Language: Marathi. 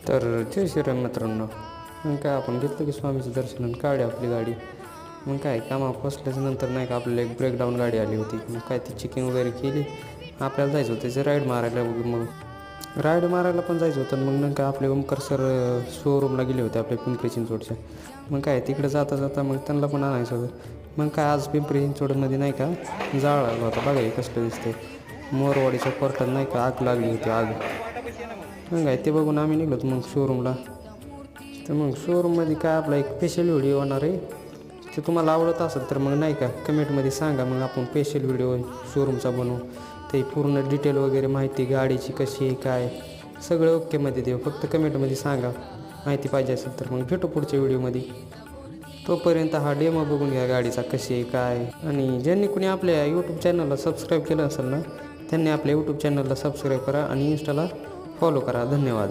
तर जय श्रीराम मित्रांनो. मग काय आपण घेतलं की स्वामीचं दर्शन आणि काढली आपली गाडी. मग काय कामा पोचल्याच्यानंतर नाही का आपल्याला एक ब्रेकडाऊन गाडी आली होती. मग काय ती चेकिंग वगैरे केली. आपल्याला जायचं होतं त्याचं राईड मारायला. मग राईड मारायला पण जायचं होतं. मग नंतर आपले ओमकार सर शोरूमला गेले होते आपल्या पिंपरी चिंचवडच्या. मग काय तिकडे जाता जाता मग त्यांना पण आणायचं होतं. मग काय आज पिंपरी चिंचवडमध्ये नाही का जाळ लागला होता. बघा हे कसलं दिसते. मोरवाडीच्या कोर्टात नाही का आग लागली होती आग. मग काय ते बघून आम्ही निघलो मग शोरूमला. तर मग शोरूममध्ये काय आपला एक स्पेशल व्हिडिओ होणार आहे. ते तुम्हाला आवडत असेल तर मग नाही का कमेंटमध्ये सांगा. मग आपण स्पेशल व्हिडिओ शोरूमचा बनवू. ते पूर्ण डिटेल वगैरे माहिती गाडीची कशी आहे काय सगळं ओकेमध्ये देऊ. फक्त कमेंटमध्ये सांगा माहिती पाहिजे असेल तर. मग भेटू पुढच्या व्हिडिओमध्ये. तोपर्यंत हा डेमो बघून घ्या गाडीचा कशी आहे काय. आणि ज्यांनी कोणी आपल्या यूट्यूब चॅनलला सबस्क्राईब केलं असेल ना त्यांनी आपल्या यूट्यूब चॅनलला सबस्क्राईब करा आणि इंस्टाला फॉलो करा. धन्यवाद.